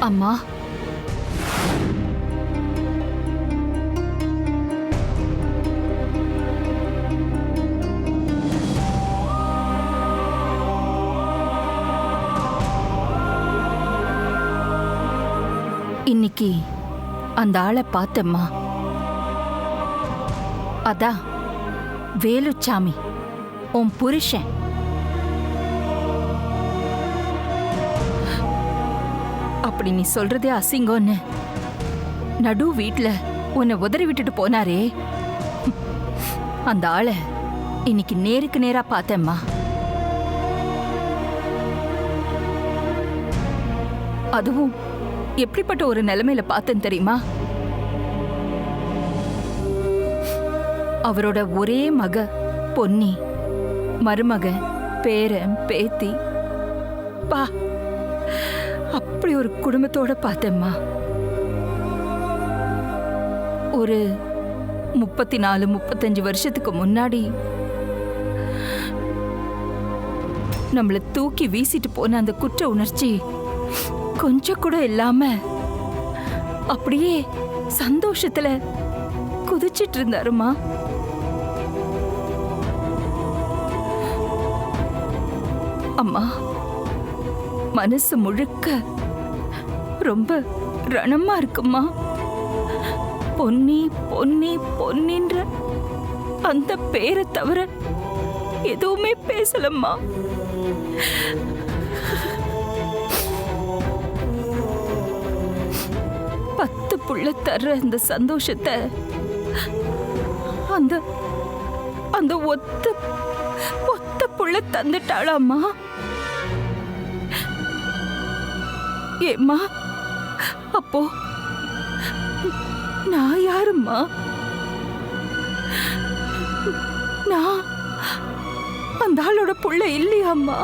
அம்மா, இன்னைக்கு அந்த ஆளை பார்த்தம்மா. அதான் வேலுச்சாமி, உன் புருஷன். அப்படி நீ சொல்றதே அசிங்கம்னு நடு வீட்ல உன்னை உதறி விட்டுட்டு போனாரே, அந்த ஆளை இன்னைக்கு நேருக்கு நேரா பார்த்தேம்மா. அதுவும் எப்படிப்பட்ட ஒரு நிலைமையில பார்த்தேன் தெரியுமா? அவரோட ஒரே மக பொன்னி, மருமக, பேரன், பேத்தி, பா, அப்படி ஒரு குடும்பத்தோட பார்த்தேம்மா. ஒரு 34-35 வருஷத்துக்கு முன்னாடி நம்மள தூக்கி வீசிட்டு போன அந்த குற்ற உணர்ச்சி கொஞ்சம் கூட இல்லாம அப்படியே சந்தோஷத்துல குதிச்சிட்டு இருந்தாருமா. அம்மா, மனசு முழுக்க ரொம்ப ரணமா இருக்குமா. பொன்னி பொன்னி பொன்னின்ற அந்த பேரை தவிர எதுவுமே பேசலம்மா. புள்ள தர்ற இந்த சந்தோஷத்தை அந்த அந்த ஒத்த புள்ள தந்துட்டாளாமா. ஏம்மா, அப்போ நான் யாரும்மா? நான் அந்த ஆளோட புள்ள இல்லையாம்மா?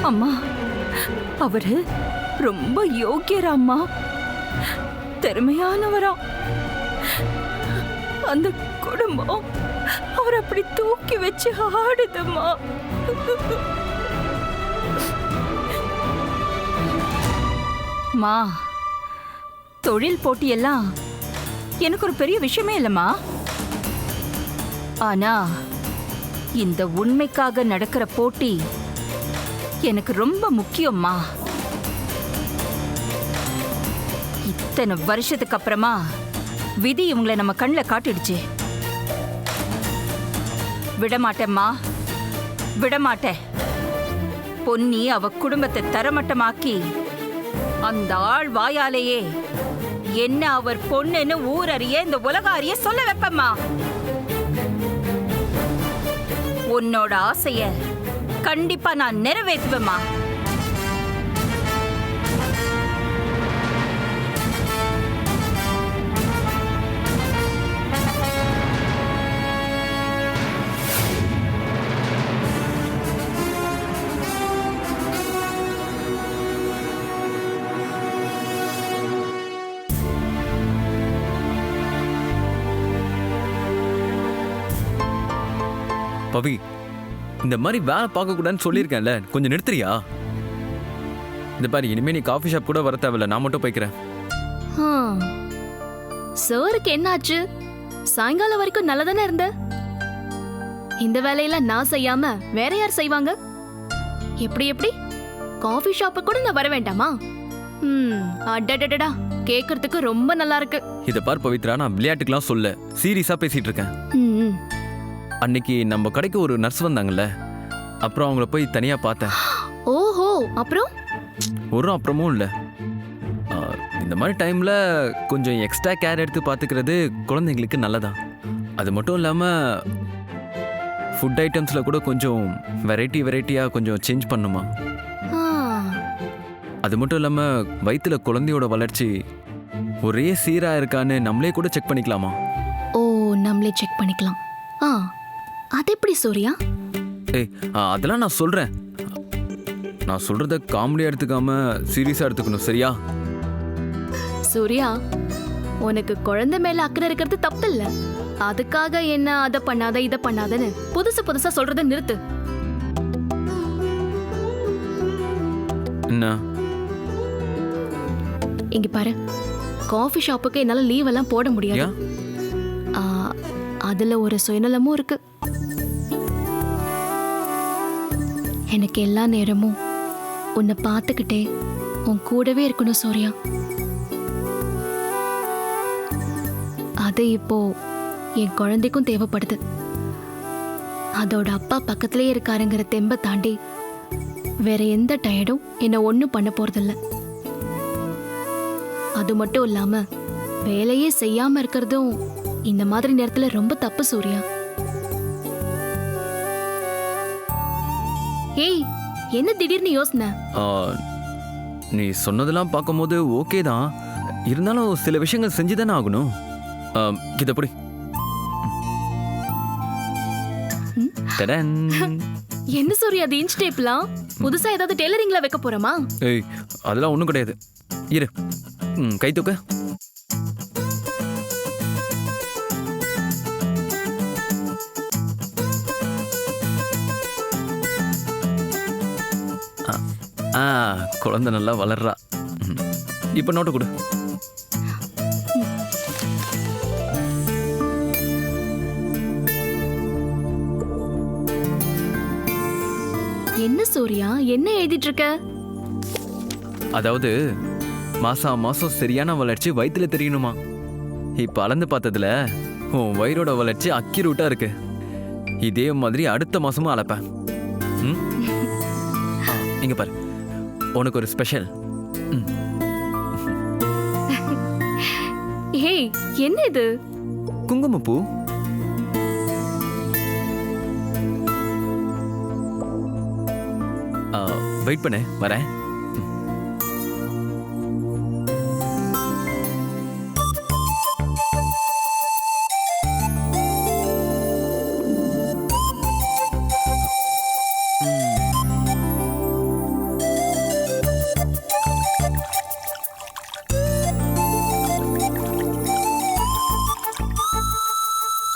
அம்மா, அவரு ரொம்ப யோக்கியராம்மா, திறமையானவரா. அந்த குடும்பம் அவர் அப்படி தூக்கி வச்சு ஆடுதம்மா. மா, தொழில் போட்டியெல்லாம் எனக்கு ஒரு பெரிய விஷயமே இல்லைம்மா. ஆனா இந்த உண்மைக்காக நடக்கிற போட்டி எனக்கு ரொம்ப முக்கியம்மா. இத்தனை வருஷத்துக்கு அப்புறமா விதி இவங்களை நம்ம கண்ணில் காட்டிடுச்சு. விடமாட்டேம்மா, விடமாட்டேன். பொன்னி அவ குடும்பத்தை தரமட்டமாக்கி அந்த ஆள் வாயாலேயே என்ன அவர் பொண்ணுன்னு ஊரறிய இந்த உலக அறிய சொல்ல வைப்பம்மா. உன்னோட ஆசைய கண்டிப்பா நான் நிறைவேற்றுவேம்மா. பவி, இந்த மாதிரி வேலை பார்க்க கூடாதுன்னு சொல்லியிருக்கேன்ல, கொஞ்சம் நிறுத்துறியா? இந்த பாரு, இனிமே நீ காஃபி ஷாப் கூட வர தேவையில்ல, நான் மட்டும் போய்க்கிறேன். சாருக்கு என்னாச்சு? சாயங்காலம் வரைக்கும் நல்லதானே இருந்த. இந்த வேலையெல்லாம் நான் செய்யாம வேற யார் செய்வாங்க? எப்படி எப்படி காஃபி ஷாப்பை கூட நான் வர வேண்டாமா? அடடடடா, கேக்குறதுக்கு ரொம்ப நல்லா இருக்கு. இத பார் பவித்ரா, நான் விளையாட்டுக்கெல்லாம் சொல்ல, சீரியஸா பேசிட்டு இருக்கேன். அன்னைக்கு நம்ம கடைக்கு ஒரு நர்ஸ் வந்தாங்கல்ல, அப்புறம் அவங்கள போய் தனியா பார்த்தேன். ஓஹோ, அப்புறம்? ஒரு அப்புறமும் இல்ல. இந்த மாதிரி டைம்ல கொஞ்சம் எக்ஸ்ட்ரா கேர் எடுத்து பாத்துக்கிறது குழந்தைங்களுக்கு நல்லதா. அது மட்டும் இல்லாம ஃபுட் ஐட்டம்ஸ்ல கூட கொஞ்சம் வெரைட்டியா கொஞ்சம் சேஞ்ச் பண்ணுமா. அது மட்டும் இல்லாம வயிற்றுல குழந்தையோட வளர்ச்சி ஒரே சீரா இருக்கான்னு நம்மளே கூட செக் பண்ணிக்கலாமா? ஓ, நம்மளே செக் பண்ணிக்கலாம். அது எப்படி சூர்யா? ஏய் அதெல்லாம் நான் சொல்றேன். நான் சொல்றத காமெடியா எடுத்துக்காம சீரியஸா எடுத்துக்கணும், சரியா? சூர்யா, உனக்கு குழந்தை மேல அக்கறை இருக்கிறது தப்பு இல்ல. அதுக்காக என்ன அதை பண்ணாத இதை பண்ணாதன்னு புதுசா சொல்றத நிறுத்து. என்ன? இங்க பாரு, காஃபி ஷாப்புக்கு என்னால லீவ் எல்லாம் போட முடியாது. ஏன்? ஆ, அதுல ஒரு சுயநலமும் இருக்கு. எனக்கு எல்லா நேரமும் உன்னை பார்த்துக்கிட்டே உன் கூடவே இருக்கணும் சூர்யா. அது இப்போ என் குழந்தைக்கும் தேவைப்படுது. அதோட அப்பா பக்கத்திலே இருக்காருங்கிற தெம்பை தாண்டி வேற எந்த டயர்டும் என்னை ஒன்றும் பண்ண போறதில்ல. அது மட்டும் இல்லாம வேலையே செய்யாம இருக்கிறதும் இந்த மாதிரி நேரத்துல ரொம்ப தப்பு சூர்யா. ஏய், என்ன திடீர்னு யோசனை? ஆ, நீ சொன்னதெல்லாம் பார்க்கும்போது ஓகே தான். இருந்தாலும் சில விஷயங்கள் செஞ்சு தானே ஆகணும். இதை புடி. தடன். என்ன சூர்யா அது இன்ச் டேப்லாம்? புதுசா ஏதாவது டெய்லரிங்ல வைக்க போறோமா? ஏய் அதெல்லாம் ஒன்றும் கிடையாது. இரு, கை தூக்க. குழந்தை நல்லா வளர்றா. இப்போ நோட்டு கொடு. என்ன சூர்யா, என்ன எழுதிட்டு இருக்க? அதாவது மாசம் சரியான வளர்ச்சி வயிற்றுல தெரியணுமா. இப்ப அளந்து பார்த்ததுல உன் வயிறோட வளர்ச்சி அக்யூரேட்டா இருக்கு. இதே மாதிரி அடுத்த மாசமும் அளப்பேன். இங்க பாரு, உனக்கு ஒரு ஸ்பெஷல். ஏய், என்ன இது? குங்குமப்பூ. வெயிட் பண்ணு, வரேன்.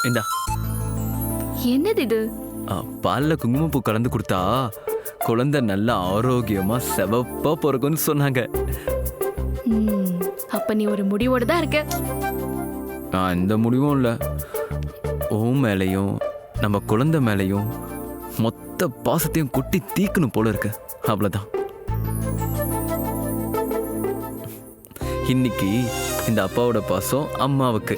இந்தா. என்னது இது? பால்ல குங்குமப்பூ கலந்து கொடுத்தா குழந்தை நல்ல ஆரோக்கியமா செவப்பா பிறகுன்னு சொன்னாங்க. அப்ப நீ ஒரு முடிவோட தான் இருக்க. இந்த முடிவும் இல்ல, உன் மேலையும் நம்ம குழந்தை மேலையும் மொத்த பாசத்தையும் கொட்டி தீக்கணும் போல இருக்கு. அவ்வளவுதான். இன்னைக்கு இந்த அப்பாவோட பாசம் அம்மாவுக்கு.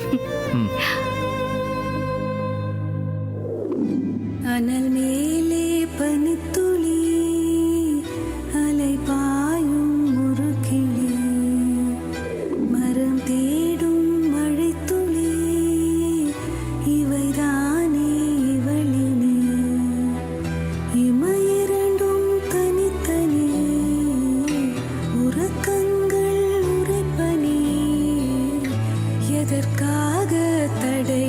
அனல் மேலே பனித்துளி அலை பாயும் முறுக்கிளி மரம் தேடும் மழைத்துளி இவைதானே இவளினி இமையிரண்டும் தனித்தனி உறக்கங்கள் உரைப்பனி எதற்காக தடை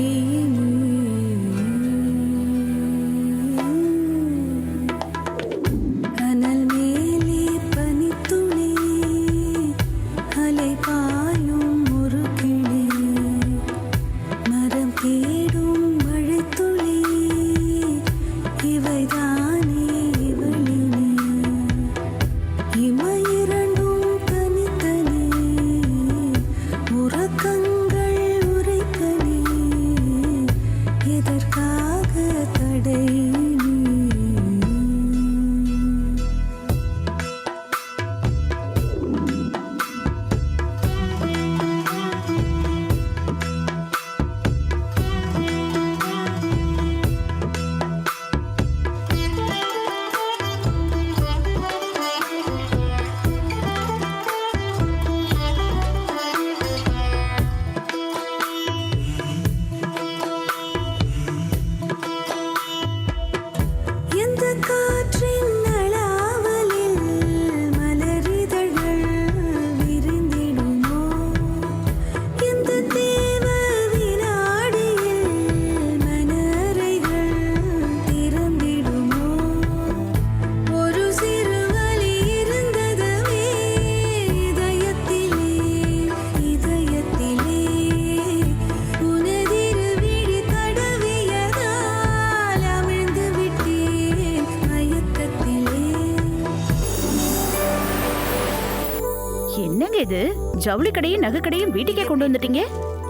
ஜவுளி கடையும் நகை கடையும் வீட்டுக்கே கொண்டு வந்துட்டீங்க.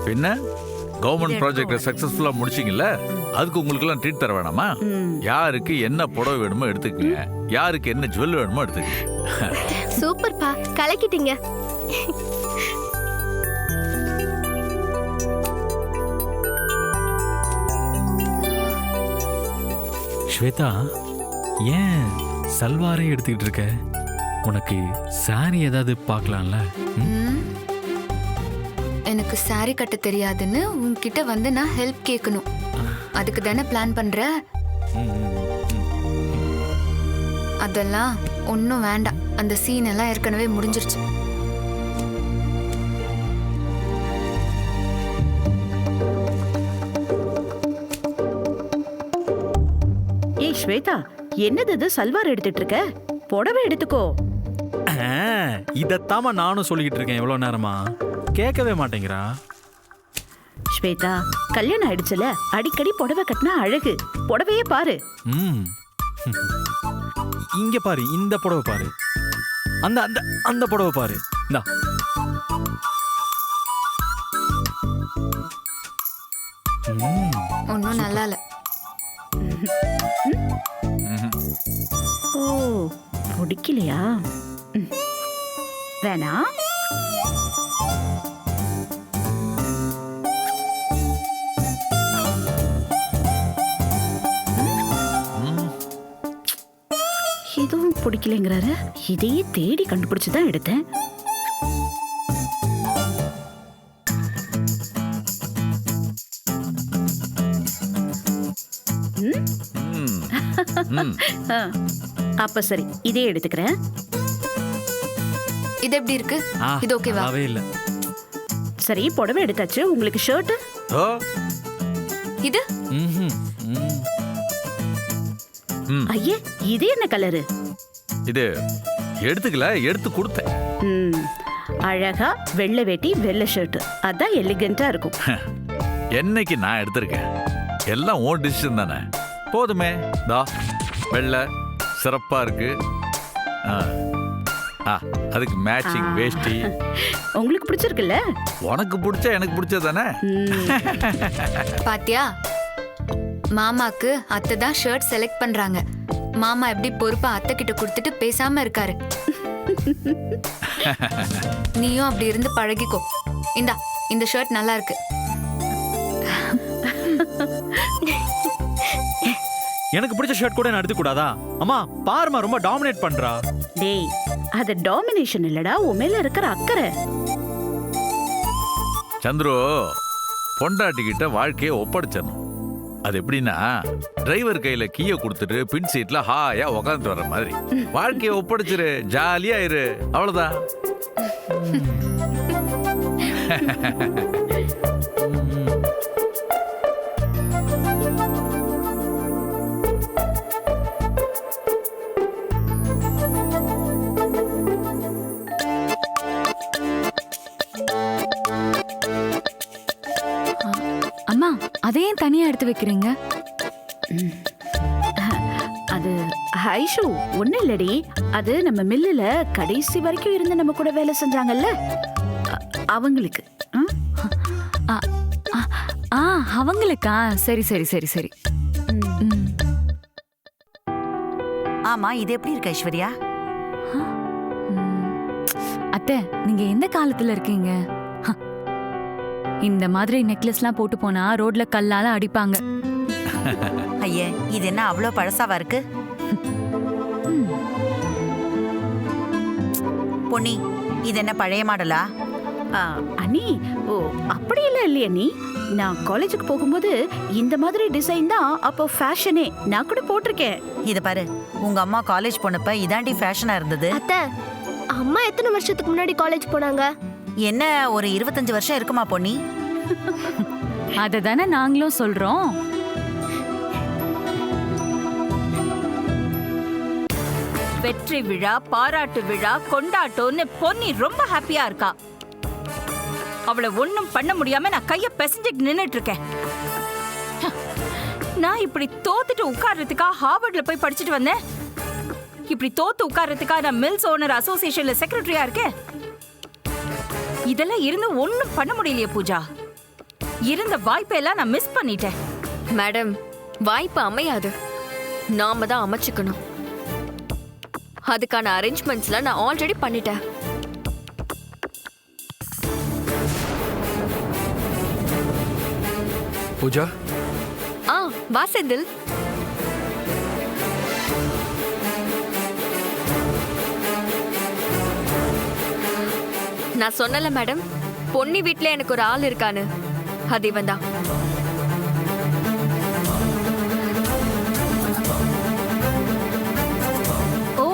பின்ன கவர்மெண்ட் ப்ராஜெக்ட சக்சஸ்ஃபுல்லா முடிச்சிங்கல்ல, அதுக்கு உங்களுக்கு எல்லாம் ட்ரீட் தர வேணாமா? யாருக்கு என்ன புடவை வேணுமோ எடுத்துக்கங்க, யாருக்கு என்ன ஜுவல் வேணுமோ எடுத்துக்கங்க. சூப்பர்ப்பா, கலக்கிட்டீங்க. ஸ்வேதா, ஏன் சல்வாரே எடுத்துக்கிட்டு இருக்க? உனக்கு சாரி ஏதாவது பார்க்கலாம்ல? எனக்கு சாரி கட்ட தெரியாதுன்னு உன்கிட்ட வந்து நான் ஹெல்ப் கேட்கணும். அதுக்கு தானே பிளான் பண்ற. அதெல்லாம் ஒன்றும் வேண்டாம். அந்த சீன் எல்லாம் ஏற்கனவே முடிஞ்சிருச்சு. ஏய் ஸ்வேதா, என்னது இது சல்வார் எடுத்துட்டு இருக்க? புடவை எடுத்துக்கோ. இதத்தாம நானும் சொல்லிக்கிட்டு இருக்கேன் எவ்வளோ நேரமா, கேட்கவே மாட்டேங்கிறா. ஸ்வேதா, கல்யாணம் ஆயிடுச்சுல, அடிக்கடி புடவை கட்டினா அழகு. புடவையே பாரு. ம் இங்க பாரு, இந்த புடவை பாரு, அந்த அந்த அந்த புடவை பாரு. இந்தா. ஒன்றும் நல்லா இல்லை. ஓ, பிடிக்கலையா? வேணா. இதுவும் பிடிக்கலைங்கிறாரு. இதையே தேடி கண்டுபிடிச்சுதான் எடுத்தேன். அப்ப சரி, இதே எடுத்துக்கிறேன். இது எப்படி இருக்கு? இது ஓகேவா? இல்ல. சரி, புடவை எடுத்தாச்சு. உங்களுக்கு ஷர்ட்? இது ஐயே, இது என்ன கலரு? இது எடுத்துக்கல, எடுத்து கொடுத்தேன். அழகா வெள்ளை வேட்டி வெள்ளை ஷர்ட், அதான் எலிகண்டா இருக்கும். என்னைக்கு நான் எடுத்திருக்கேன், எல்லாம் ஓன் டிசிஷன் தானே. போதுமே. தா வெள்ளை சிறப்பா இருக்கு. அதுக்கு மேட்சிங் வேஷ்டி. உங்களுக்கு பிடிச்சிருக்குல்ல? உனக்கு பிடிச்ச எனக்கு பிடிச்சதானே. பாத்தியா, மாமாக்கு அத்தை தான் ஷர்ட் செலக்ட் பண்றாங்க. மாமா எப்படி பொறுப்பா அத்தை கிட்ட கொடுத்துட்டு பேசாம இருக்காரு. நீயும் அப்படி இருந்து பழகிக்கோ. இந்தா, இந்த ஷர்ட் நல்லா இருக்கு. எனக்கு பிடிச்ச ஷர்ட் கூட நான் எடுத்து கூடாதா? அம்மா பாருமா, ரொம்ப டாமினேட் பண்றா. டேய், அது டாமினேஷன் இல்லடா, உன் மேல இருக்கிற அக்கறை. சந்துரு, பொண்டாட்டிக்கிட்ட வாழ்க்கையை ஒப்படைச்சணும். அது எப்படின்னா, டிரைவர் கையில கீயை கொடுத்துட்டு பின் சீட்ல ஹாயா உக்காந்துட்டு வர்ற மாதிரி வாழ்க்கையை ஒப்படைச்சிரு, ஜாலியா இரு, அவ்வளவுதான். அம்மா, அதையும் தனியா எடுத்து வைக்கிறீங்க? அது ஐஷு, ஒண்ணு இல்லடி. அது நம்ம மில்லுல கடைசி வரைக்கும் இருந்து நம்ம கூட வேலை செஞ்சாங்கல்ல, அவங்களுக்கு. அவங்களுக்கா? சரி சரி சரி சரி. ஆமா, இது எப்படி இருக்கு ஐஸ்வர்யா? அத்தை, நீங்க எந்த காலத்துல இருக்கீங்க? இந்த மாதிரி நெக்லஸ்லாம் போட்டு போனா ரோட்ல கல்லால அடிப்பாங்க. ஐயே, இது என்ன அவ்வளவு பழசாவா இருக்கு? பொன்னி, இது என்ன பழைய மாடலா? அண்ணி, ஓ அப்படி இல்ல இல்லையா நீ? நான் காலேஜுக்கு போகும்போது இந்த மாதிரி டிசைன் தான் அப்போ ஃபேஷனே. நான் கூட போட்டிருக்கேன். இத பாரு, உங்க அம்மா காலேஜ் போனப்ப இதாண்டி ஃபேஷனா இருந்தது. அத்தை, அம்மா எத்தனை வருஷத்துக்கு முன்னாடி காலேஜ் போனாங்க? என்ன, ஒரு 25 வருஷம் இருக்குமா பொன்னி? அததானே நாங்களும் சொல்றோம். வெற்றி விழா, பாராட்டு விழா, கொண்டாட்டம்னு பொன்னி ரொம்ப ஹாப்பியா இருக்கா. அவளை ஒண்ணும் பண்ண முடியாம நான் கைய பிசைஞ்சிட்டு நின்னுட்டு இருக்கேன். நான் இப்படி தோத்துட்டு உட்கார்றதுக்கா ஹார்வர்ட்ல போய் படிச்சுட்டு வந்தேன். இப்படி தோத்து உட்கார்றதுக்கா நான் மில்ஸ் ஓனர் அசோசியேஷன்ல செக்ரட்டரியா இருக்கேன். இதெல்லாம் இருந்து ஒண்ணும் பண்ண முடியலையே பூஜா. இருந்த வாய்ப்பெல்லாம் நான் மிஸ் பண்ணிட்டேன். மேடம், வாய்ப்பு அமையாது, நாம தான் அமைச்சுக்கணும். அதுக்கான அரேஞ்ச்மெண்ட்ஸ்ல நான் ஆல்ரெடி பண்ணிட்டேன். பூஜா, வா செந்தில். நான் சொன்னல மேடம், பொன்னி வீட்ல எனக்கு ஒரு ஆள் இருக்கான்னு. அது இவன் தான். ஓ,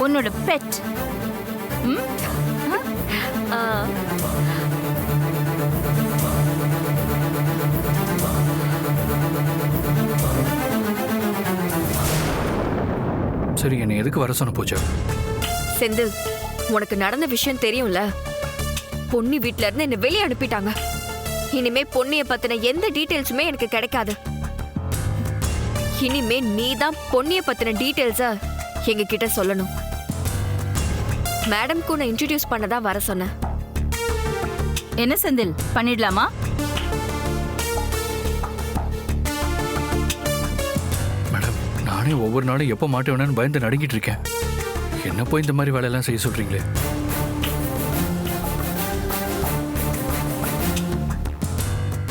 உன்னோட பெட். சரி, என்னை எதுக்கு வர சொன்ன பூஜா? செந்தில், உனக்கு நடந்த விஷயம் தெரியும்ல. பொன்னி வீட்ல இருந்து என்ன வெளியே அனுப்பிட்டாங்க. இனிமே பொன்னிய பத்தின எந்த டீடைல்ஸுமே எனக்கு கிடைக்காது. இனிமே நீ தான் பொன்னிய பத்தின டீடைல்ஸ எங்க கிட்ட சொல்லணும். மேடம்க்கு உன்னை இன்ட்ரடியூஸ் பண்ணதான் வர சொன்னேன். என்ன செந்தில், பண்ணிடலாமா? மேடம், நானே ஒவ்வொரு நாளும் எப்போ மாட்டேன்னு பயந்து நடுங்கிட்டு இருக்கேன். என்ன போய் இந்த மாதிரி வேலையெல்லாம் செய்ய சொல்றீங்களே?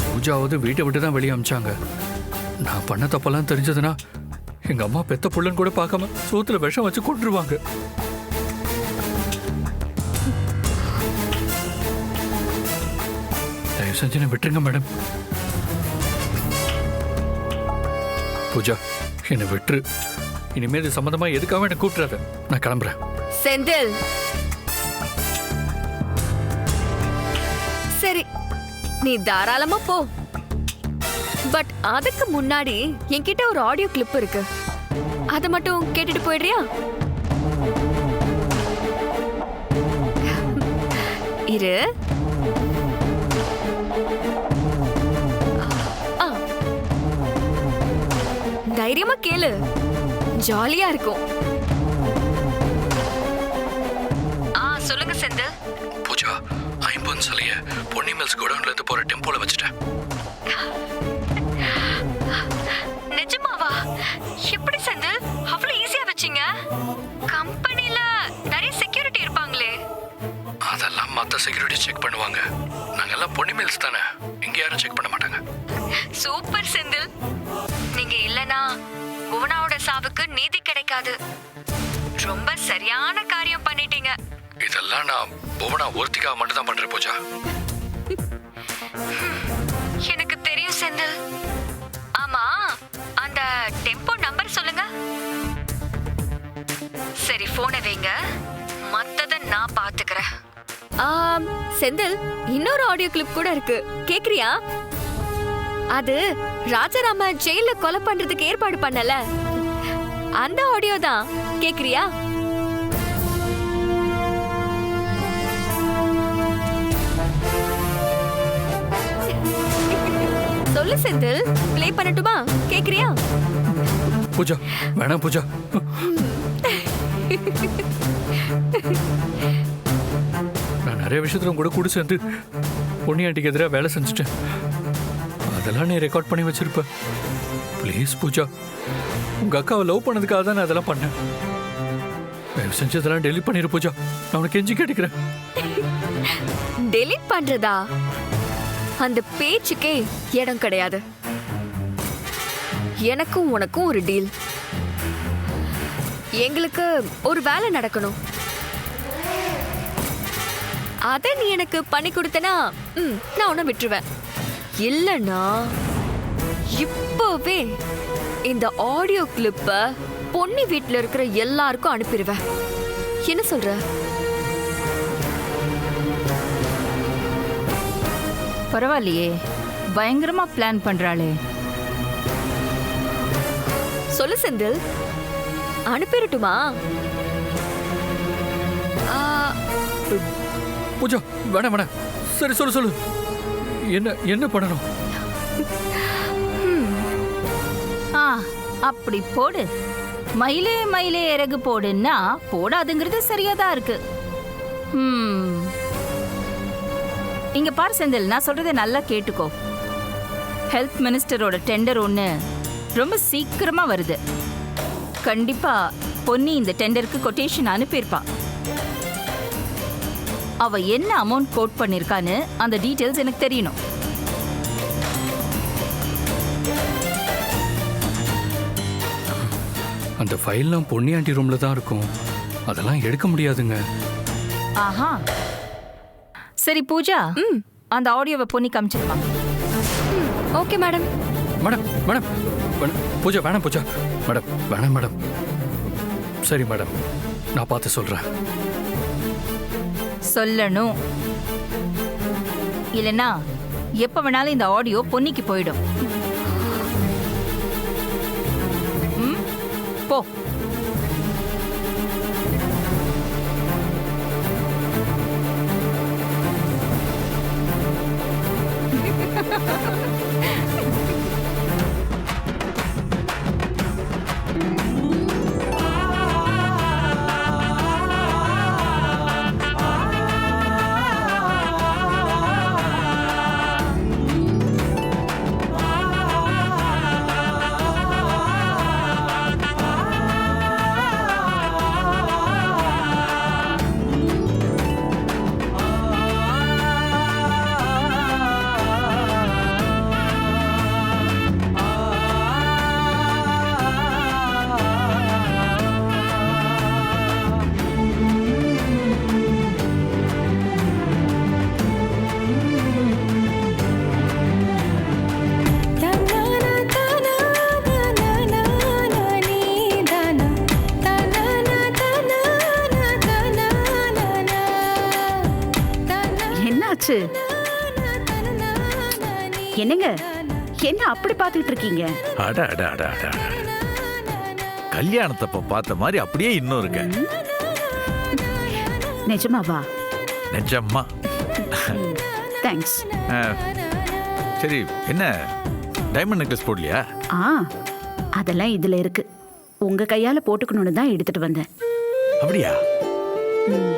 பூஜாவது வீட்டை விட்டு தான் வெளியே அமிச்சாங்க. நான் பண்ண தப்பெல்லாம் தெரிஞ்சதுன்னா எங்க அம்மா பெத்த புள்ளன்னு கூட பார்க்காம சோத்துல விஷம் வச்சு கொண்டுருவாங்க. தயவு செஞ்சு என்னை விட்டுருங்க மேடம். பூஜா, என்னை விட்டுரு. இனிமே இது சம்பந்தமா எதுக்காக என்ன கூப்பிடாத. நான் கிளம்புறேன். செந்தில், சரி, நீ தாராளமா போ. பட் அதுக்கு முன்னாடி என்கிட்ட ஒரு ஆடியோ கிளிப் இருக்கு. அதை மட்டும் கேட்டுட்டு போயிடுறியா? இரு. தைரியமா கேளு, ஜாலியா இருக்கும். சொல்லுங்க செந்தில். பூஜா, ஐம்பொன் சிலைய பொன்னி மில்ஸ் கோடவுன்ல இருந்து போற டெம்போல வச்சுட்டேன். நிஜமாவா? எப்படி செந்தில் அவ்வளவு ஈஸியா வச்சீங்க? கம்பெனில நிறைய செக்யூரிட்டி இருப்பாங்களே. அதெல்லாம் மத்த செக்யூரிட்டி செக் பண்ணுவாங்க. நாங்க எல்லாம் பொன்னி மில்ஸ் தானே, இங்க யாரும் செக் பண்ண மாட்டாங்க. சூப்பர் செந்தில். நீங்க இல்லனா புவனாவோட சாவுக்கு நீதி கிடைக்காது. ரொம்ப சரியான காரியம் பண்ணிட்டீங்க. இதெல்லாம் நான் புவனா ஒருத்திக்காக மட்டும் தான் பண்றேன் பூஜா. எனக்கு தெரியும் செந்தில். ஆமா, அந்த டெம்போ நம்பர் சொல்லுங்க. சரி, போனை வைங்க, மத்தத நான் பாத்துக்கிறேன். செந்தில், இன்னொரு ஆடியோ கிளிப் கூட இருக்கு, கேக்குறியா? அது ராஜாராம ஜெயில கொலை பண்றதுக்கு ஏற்பாடு பண்ணல, அந்த ஆடியோ தான். கேக்குறியா? சொல்லு செந்தில், ப்ளே பண்ணட்டுமா? கேக்குறியா? பூஜா, வேணாம் பூஜா. நான் நிறைய விஷயத்துல கூட கூட சேர்ந்து பொன்னி ஆண்டிக்கு எதிராக வேலை செஞ்சுட்டேன். அதெல்லாம் நீ ரெக்கார்ட் பண்ணி வச்சிருப்ப. ப்ளீஸ் பூஜா, உங்க அக்காவை லவ் பண்ணதுக்காக தான் நான் அதெல்லாம் பண்ணேன். தயவு செஞ்சு அதெல்லாம் டெலிட் பண்ணிரு பூஜா. நான் உனக்கு கெஞ்சி கேட்டுக்கிறேன். டெலிட் பண்றதா? அந்த பேச்சுக்கே இடம் கிடையாது. எனக்கும் உனக்கும் ஒரு டீல். எங்களுக்கு ஒரு வேலை நடக்கணும். அத நீ எனக்கு பண்ணி கொடுத்தனா நான் உன்னை விட்டுருவேன். இல்லனா இப்பவே இந்த ஆடியோ கிளிப்ப பொன்னி வீட்டுல இருக்கிற எல்லாருக்கும் அனுப்பிடுவேன். என்ன சொல்ற? பரவாயில்லையே, பயங்கரமா பிளான் பண்றாளே. சொல்லு செந்தில், அனுப்பிடட்டுமா? பூஜா, வேணாம் வேணாம். சரி, சொல்லு சொல்லு. என்ன என்ன பண்ணணும்? அப்படி போடு. மயிலே மயிலே இறகு போடுன்னா போடாதுங்கிறது சரியாதான் இருக்கு. இங்க பாரு செந்தில், நான் சொல்றதை நல்லா கேட்டுக்கோ. ஹெல்த் மினிஸ்டரோட டெண்டர் ஒன்று ரொம்ப சீக்கிரமா வருது. கண்டிப்பா பொன்னி இந்த டெண்டருக்கு கொட்டேஷன் அனுப்பியிருப்பா. அவ என்ன அமௌண்ட் கோட் பண்ணிருக்கான்னு அந்த டீடைல்ஸ் எனக்கு தெரியணும். அந்த ஃபைல்லாம் பொன்னி ஆண்டி ரூம்ல தான் இருக்கும். அதெல்லாம் எடுக்க முடியாதுங்க. ஆஹா, சரி பூஜா, அந்த ஆடியோவை பொன்னி காமிச்சிருப்பா. Okay madam. Madam madam Pooja வேணாம். பூஜா மேடம் வேணாம் மேடம். சரி மேடம், நான் பார்த்து சொல்றேன். சொல்லணும், இல்லைன்னா எப்ப வேணாலும் இந்த ஆடியோ பொன்னிக்கு போயிடும். போ. என்னாச்சு? என்னங்க, என்ன அப்படி பார்த்துட்டு இருக்கீங்க? அட அட அட அட அட. கல்யாணத்தப்ப பார்த்த மாதிரி அப்படியே இன்னும் இருக்க. நிஜமாவா? நிஜம்மா. தேங்க்ஸ். சரி, என்ன டைமண்ட் நெக்லஸ் போடலையா? அதெல்லாம் இதுல இருக்கு. உங்க கையால போட்டுக்கணும்னு தான் எடுத்துட்டு வந்தேன். அப்படியா? ம்.